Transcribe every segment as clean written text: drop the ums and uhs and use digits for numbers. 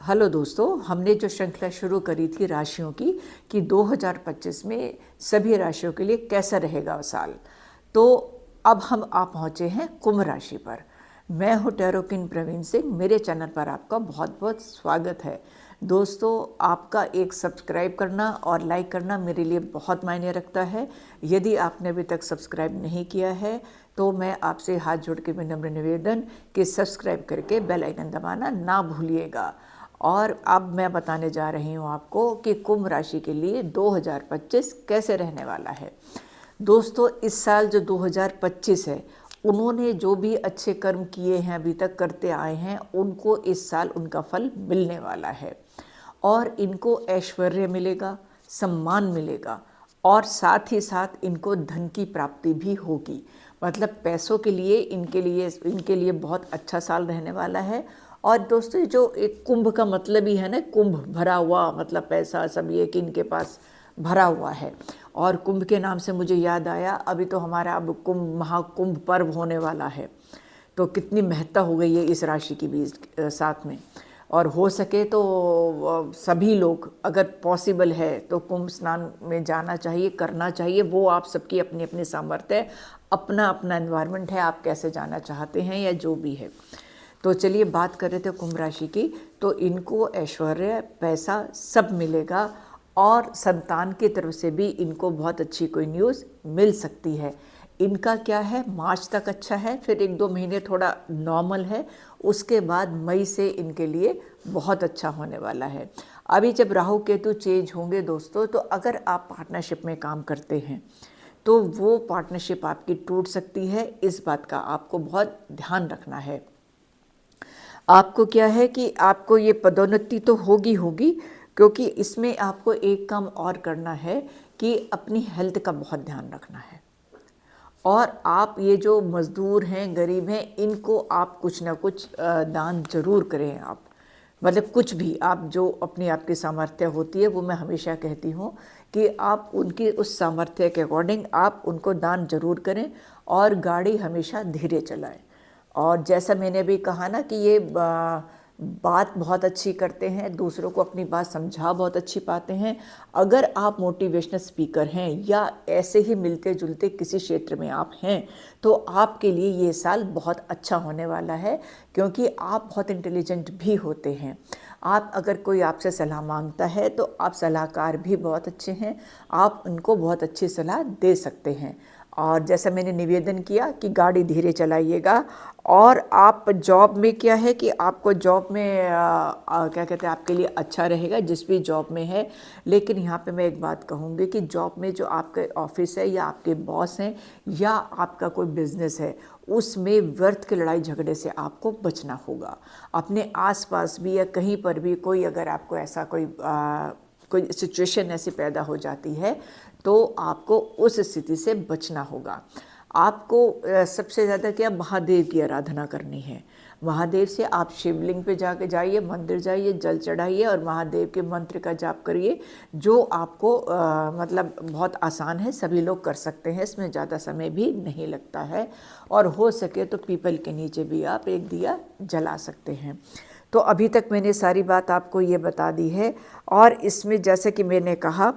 Hello दोस्तों, हमने जो श्रृंखला शुरू करी थी राशियों की कि 2025 में सभी राशियों के लिए कैसा रहेगा साल। तो अब हम आप पहुँचे हैं कुंभ राशि पर। मैं हूँ टैरो किंग प्रवीण सिंह। मेरे चैनल पर आपका बहुत बहुत स्वागत है। दोस्तों, आपका एक सब्सक्राइब करना और लाइक करना मेरे लिए बहुत मायने रखता है। यदि आपने अभी तक सब्सक्राइब नहीं किया है तो मैं आपसे हाथ जोड़ के विनम्र निवेदन कि सब्सक्राइब करके बेल आइकन दबाना ना भूलिएगा। और अब मैं बताने जा रही हूँ आपको कि कुंभ राशि के लिए 2025 कैसे रहने वाला है। दोस्तों, इस साल जो 2025 है, उन्होंने जो भी अच्छे कर्म किए हैं, अभी तक करते आए हैं, उनको इस साल उनका फल मिलने वाला है। और इनको ऐश्वर्य मिलेगा, सम्मान मिलेगा और साथ ही साथ इनको धन की प्राप्ति भी होगी। मतलब पैसों के लिए इनके लिए बहुत अच्छा साल रहने वाला है। और दोस्तों, जो एक कुंभ का मतलब ही है ना, कुंभ भरा हुआ, मतलब पैसा सब ये कि इनके पास भरा हुआ है। और कुंभ के नाम से मुझे याद आया, अभी तो हमारा अब कुंभ महाकुंभ पर्व होने वाला है। तो कितनी महत्ता हो गई है इस राशि की भी साथ में। और हो सके तो सभी लोग, अगर पॉसिबल है तो कुंभ स्नान में जाना चाहिए, करना चाहिए। वो आप सबकी अपनी अपनी सामर्थ्य है, अपना अपना एनवायरनमेंट है, आप कैसे जाना चाहते हैं या जो भी है। तो चलिए बात कर रहे थे कुंभ राशि की। तो इनको ऐश्वर्य, पैसा सब मिलेगा और संतान की तरफ से भी इनको बहुत अच्छी कोई न्यूज़ मिल सकती है। इनका क्या है, मार्च तक अच्छा है, फिर 1-2 महीने थोड़ा नॉर्मल है, उसके बाद मई से इनके लिए बहुत अच्छा होने वाला है। अभी जब राहु केतु चेंज होंगे दोस्तों, तो अगर आप पार्टनरशिप में काम करते हैं तो वो पार्टनरशिप आपकी टूट सकती है। इस बात का आपको बहुत ध्यान रखना है। आपको क्या है कि आपको ये पदोन्नति तो होगी, क्योंकि इसमें आपको एक काम और करना है कि अपनी हेल्थ का बहुत ध्यान रखना है। और आप ये जो मज़दूर हैं, गरीब हैं, इनको आप कुछ ना कुछ दान जरूर करें। आप मतलब कुछ भी आप जो अपनी आपकी सामर्थ्य होती है, वो मैं हमेशा कहती हूँ कि आप उनकी उस सामर्थ्य के अकॉर्डिंग आप उनको दान जरूर करें। और गाड़ी हमेशा धीरे चलाएं। और जैसा मैंने भी कहा ना कि ये बात बहुत अच्छी करते हैं, दूसरों को अपनी बात समझा बहुत अच्छी पाते हैं। अगर आप मोटिवेशनल स्पीकर हैं या ऐसे ही मिलते जुलते किसी क्षेत्र में आप हैं, तो आपके लिए ये साल बहुत अच्छा होने वाला है, क्योंकि आप बहुत इंटेलिजेंट भी होते हैं। आप अगर कोई आपसे सलाह मांगता है तो आप सलाहकार भी बहुत अच्छे हैं, आप उनको बहुत अच्छी सलाह दे सकते हैं। और जैसा मैंने निवेदन किया कि गाड़ी धीरे चलाइएगा। और आप जॉब में क्या है कि आपको जॉब में क्या कहते हैं, आपके लिए अच्छा रहेगा जिस भी जॉब में है। लेकिन यहाँ पे मैं एक बात कहूँगी कि जॉब में जो आपके ऑफिस है या आपके बॉस हैं या आपका कोई बिजनेस है, उसमें व्यर्थ के लड़ाई झगड़े से आपको बचना होगा। अपने आसपास भी या कहीं पर भी कोई अगर आपको ऐसा कोई सिचुएशन ऐसी पैदा हो जाती है, तो आपको उस स्थिति से बचना होगा। आपको सबसे ज़्यादा क्या, महादेव की आराधना करनी है। महादेव से आप शिवलिंग पे जाके जाइए, मंदिर जाइए, जल चढ़ाइए और महादेव के मंत्र का जाप करिए, जो आपको मतलब बहुत आसान है, सभी लोग कर सकते हैं, इसमें ज़्यादा समय भी नहीं लगता है। और हो सके तो पीपल के नीचे भी आप एक दिया जला सकते हैं। तो अभी तक मैंने सारी बात आपको ये बता दी है। और इसमें जैसे कि मैंने कहा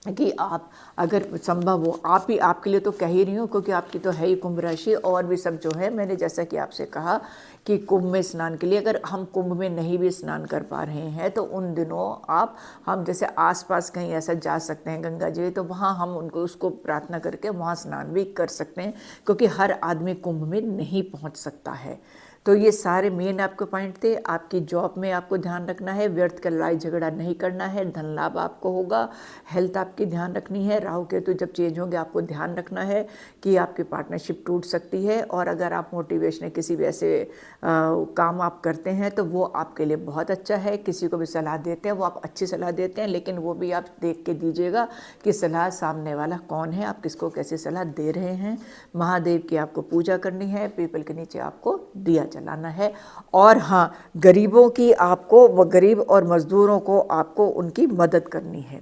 कि आप अगर संभव हो, आप ही आपके लिए तो कह ही रही हूँ, क्योंकि आपकी तो है ही कुंभ राशि। और भी सब जो है, मैंने जैसा कि आपसे कहा कि कुंभ में स्नान के लिए अगर हम कुंभ में नहीं भी स्नान कर पा रहे हैं, तो उन दिनों हम जैसे आसपास कहीं ऐसा जा सकते हैं गंगा जी, तो वहाँ हम उसको प्रार्थना करके वहाँ स्नान भी कर सकते हैं, क्योंकि हर आदमी कुंभ में नहीं पहुँच सकता है। तो ये सारे मेन आपके पॉइंट थे। आपकी जॉब में आपको ध्यान रखना है, व्यर्थ का लड़ाई झगड़ा नहीं करना है, धन लाभ आपको होगा, हेल्थ आपकी ध्यान रखनी है। राहु केतु जब चेंज होंगे, आपको ध्यान रखना है कि आपकी पार्टनरशिप टूट सकती है। और अगर आप मोटिवेशन किसी भी ऐसे काम आप करते हैं, तो वो आपके लिए बहुत अच्छा है। किसी को भी सलाह देते हैं, वो आप अच्छी सलाह देते हैं, लेकिन वो भी आप देख के दीजिएगा कि सलाह सामने वाला कौन है, आप किसको कैसी सलाह दे रहे हैं। महादेव की आपको पूजा करनी है, पीपल के नीचे आपको दिया जलाना है। और हाँ, गरीबों की आपको, गरीब और मज़दूरों को आपको उनकी मदद करनी है।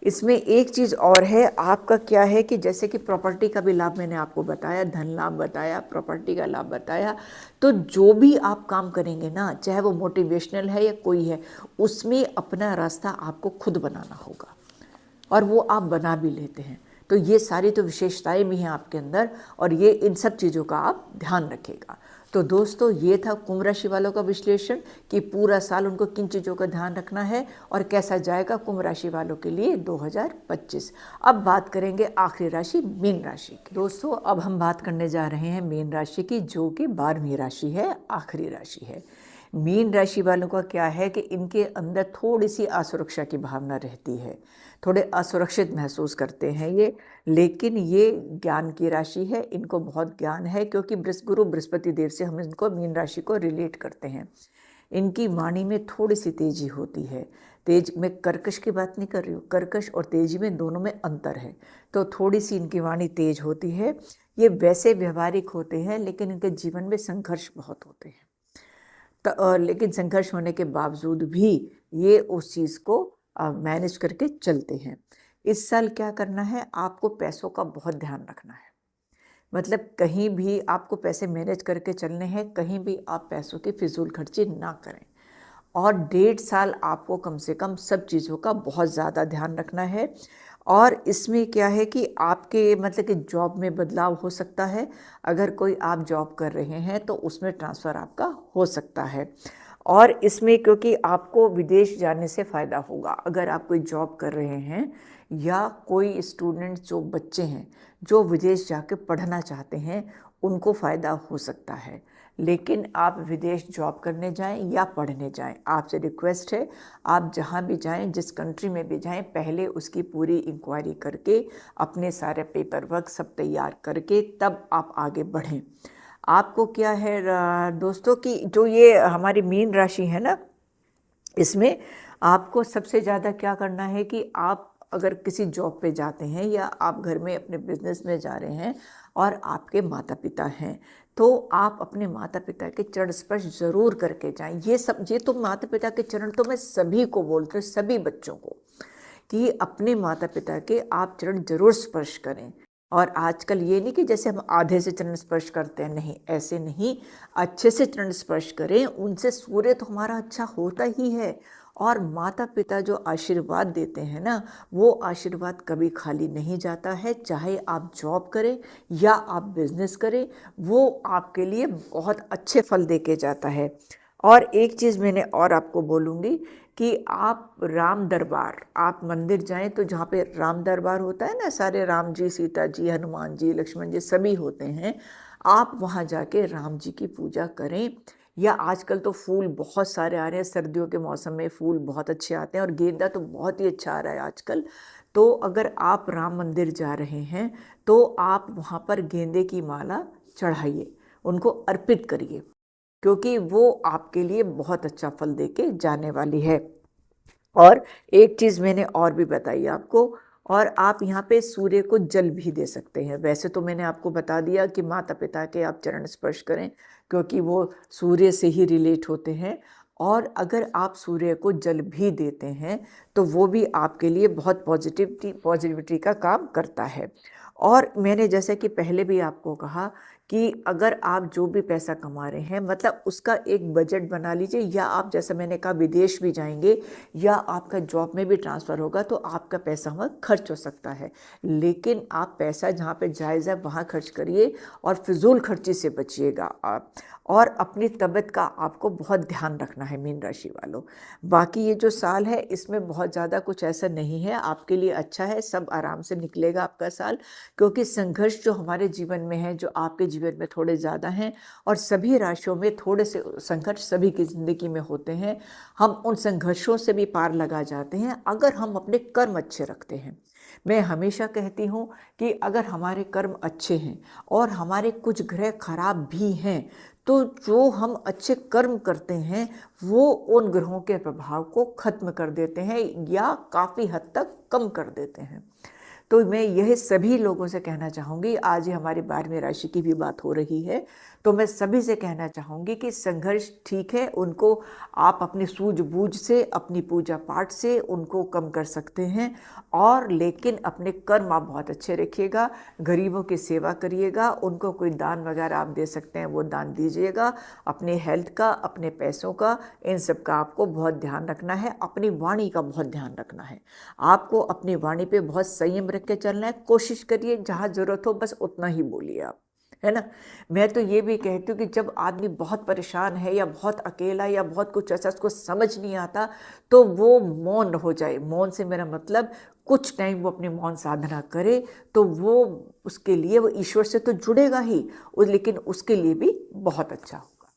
इसमें एक चीज़ और है, आपका क्या है कि जैसे कि प्रॉपर्टी का भी लाभ मैंने आपको बताया, धन लाभ बताया, प्रॉपर्टी का लाभ बताया, तो जो भी आप काम करेंगे ना, चाहे वो मोटिवेशनल है या कोई है, उसमें अपना रास्ता आपको खुद बनाना होगा और वो आप बना भी लेते हैं। तो ये सारी तो विशेषताएं भी हैं आपके अंदर और ये इन सब चीज़ों का आप ध्यान रखिएगा। तो दोस्तों, ये था कुंभ राशि वालों का विश्लेषण कि पूरा साल उनको किन चीज़ों का ध्यान रखना है और कैसा जाएगा कुंभ राशि वालों के लिए 2025। अब बात करेंगे आखिरी राशि मीन राशि की। दोस्तों, अब हम बात करने जा रहे हैं मीन राशि की, जो कि 12वीं राशि है, आखिरी राशि है। मीन राशि वालों का क्या है कि इनके अंदर थोड़ी सी असुरक्षा की भावना रहती है, थोड़े असुरक्षित महसूस करते हैं ये, लेकिन ये ज्ञान की राशि है, इनको बहुत ज्ञान है, क्योंकि गुरु बृहस्पति देव से हम इनको मीन राशि को रिलेट करते हैं। इनकी वाणी में थोड़ी सी तेजी होती है, तेज, मैं कर्कश की बात नहीं कर रही हूँ, कर्कश और तेजी में दोनों में अंतर है, तो थोड़ी सी इनकी वाणी तेज होती है। ये वैसे व्यवहारिक होते हैं, लेकिन इनके जीवन में संघर्ष बहुत होते हैं, लेकिन संघर्ष होने के बावजूद भी ये उस चीज़ को मैनेज करके चलते हैं। इस साल क्या करना है, आपको पैसों का बहुत ध्यान रखना है, मतलब कहीं भी आपको पैसे मैनेज करके चलने हैं, कहीं भी आप पैसों की फिजूल खर्ची ना करें। और 1.5 साल आपको कम से कम सब चीज़ों का बहुत ज़्यादा ध्यान रखना है। और इसमें क्या है कि आपके मतलब कि जॉब में बदलाव हो सकता है, अगर कोई आप जॉब कर रहे हैं तो उसमें ट्रांसफ़र आपका हो सकता है। और इसमें क्योंकि आपको विदेश जाने से फ़ायदा होगा, अगर आप कोई जॉब कर रहे हैं या कोई स्टूडेंट, जो बच्चे हैं जो विदेश जाके पढ़ना चाहते हैं, उनको फ़ायदा हो सकता है। लेकिन आप विदेश जॉब करने जाएं या पढ़ने जाएं, आपसे रिक्वेस्ट है, आप जहां भी जाएं, जिस कंट्री में भी जाएं, पहले उसकी पूरी इंक्वायरी करके, अपने सारे पेपर वर्क सब तैयार करके तब आप आगे बढ़ें। आपको क्या है दोस्तों कि जो ये हमारी मीन राशि है ना, इसमें आपको सबसे ज़्यादा क्या करना है कि आप अगर किसी जॉब पे जाते हैं या आप घर में अपने बिजनेस में जा रहे हैं और आपके माता पिता हैं, तो आप अपने माता पिता के चरण स्पर्श ज़रूर करके जाएं। ये तो माता पिता के चरण तो मैं सभी को बोलती हूँ, सभी बच्चों को, कि अपने माता पिता के आप चरण जरूर स्पर्श करें। और आजकल ये नहीं कि जैसे हम आधे से चरण स्पर्श करते हैं, नहीं, ऐसे नहीं, अच्छे से चरण स्पर्श करें, उनसे सूर्य तो हमारा अच्छा होता ही है। और माता पिता जो आशीर्वाद देते हैं ना, वो आशीर्वाद कभी खाली नहीं जाता है, चाहे आप जॉब करें या आप बिजनेस करें, वो आपके लिए बहुत अच्छे फल दे के जाता है। और एक चीज़ मैंने और आपको बोलूँगी कि आप राम दरबार, आप मंदिर जाएं तो जहाँ पे राम दरबार होता है ना, सारे राम जी, सीता जी, हनुमान जी, लक्ष्मण जी सभी होते हैं, आप वहाँ जाके राम जी की पूजा करें। या आजकल तो फूल बहुत सारे आ रहे हैं, सर्दियों के मौसम में फूल बहुत अच्छे आते हैं और गेंदा तो बहुत ही अच्छा आ रहा है आजकल। तो अगर आप राम मंदिर जा रहे हैं तो आप वहाँ पर गेंदे की माला चढ़ाइए, उनको अर्पित करिए, क्योंकि वो आपके लिए बहुत अच्छा फल देके जाने वाली है। और एक चीज़ मैंने और भी बताई आपको, और आप यहाँ पे सूर्य को जल भी दे सकते हैं। वैसे तो मैंने आपको बता दिया कि माता पिता के आप चरण स्पर्श करें, क्योंकि वो सूर्य से ही रिलेट होते हैं, और अगर आप सूर्य को जल भी देते हैं तो वो भी आपके लिए बहुत पॉजिटिविटी का काम करता है। और मैंने जैसे कि पहले भी आपको कहा कि अगर आप जो भी पैसा कमा रहे हैं, मतलब उसका एक बजट बना लीजिए, या आप जैसा मैंने कहा विदेश भी जाएंगे या आपका जॉब में भी ट्रांसफ़र होगा तो आपका पैसा वहाँ खर्च हो सकता है, लेकिन आप पैसा जहाँ पे जायज़ है वहाँ खर्च करिए और फिजूल खर्ची से बचिएगा आप। और अपनी तबीयत का आपको बहुत ध्यान रखना है मीन राशि वालों। बाकी ये जो साल है इसमें बहुत ज़्यादा कुछ ऐसा नहीं है, आपके लिए अच्छा है, सब आराम से निकलेगा आपका साल, क्योंकि संघर्ष जो हमारे जीवन में है, जो आपके जीवन में थोड़े ज़्यादा हैं, और सभी राशियों में थोड़े से संघर्ष सभी की ज़िंदगी में होते हैं, हम उन संघर्षों से भी पार लगा जाते हैं अगर हम अपने कर्म अच्छे रखते हैं। मैं हमेशा कहती हूँ कि अगर हमारे कर्म अच्छे हैं और हमारे कुछ ग्रह खराब भी हैं, तो जो हम अच्छे कर्म करते हैं वो उन ग्रहों के प्रभाव को खत्म कर देते हैं या काफ़ी हद तक कम कर देते हैं। तो मैं यह सभी लोगों से कहना चाहूँगी, आज ही हमारी 12वीं राशि की भी बात हो रही है, तो मैं सभी से कहना चाहूँगी कि संघर्ष ठीक है, उनको आप अपनी सूझबूझ से, अपनी पूजा पाठ से उनको कम कर सकते हैं, और लेकिन अपने कर्म आप बहुत अच्छे रखिएगा, गरीबों की सेवा करिएगा, उनको कोई दान वगैरह आप दे सकते हैं वो दान दीजिएगा, अपने हेल्थ का, अपने पैसों का, इन सब का आपको बहुत ध्यान रखना है, अपनी वाणी का बहुत ध्यान रखना है। आपको अपनी वाणी पे बहुत संयम रख के चलना है। कोशिश करिए जहाँ ज़रूरत हो बस उतना ही बोलिए आप, है ना। मैं तो ये भी कहती हूँ कि जब आदमी बहुत परेशान है या बहुत अकेला या बहुत कुछ ऐसा उसको समझ नहीं आता, तो वो मौन हो जाए। मौन से मेरा मतलब कुछ टाइम वो अपनी मौन साधना करे, तो वो उसके लिए, वो ईश्वर से तो जुड़ेगा ही, लेकिन उसके लिए भी बहुत अच्छा होगा।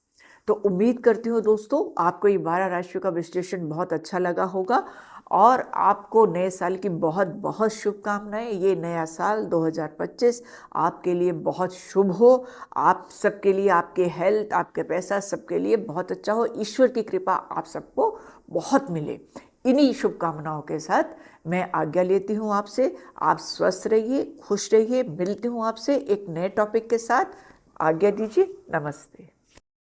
तो उम्मीद करती हूँ दोस्तों आपको ये 12 राशियों का विश्लेषण बहुत अच्छा लगा होगा, और आपको नए साल की बहुत बहुत शुभकामनाएं। ये नया साल 2025 आपके लिए बहुत शुभ हो, आप सबके लिए, आपके हेल्थ, आपके पैसा, सबके लिए बहुत अच्छा हो, ईश्वर की कृपा आप सबको बहुत मिले। इन्हीं शुभकामनाओं के साथ मैं आज्ञा लेती हूँ आपसे। आप स्वस्थ रहिए, खुश रहिए। मिलती हूँ आपसे एक नए टॉपिक के साथ। आज्ञा दीजिए। नमस्ते।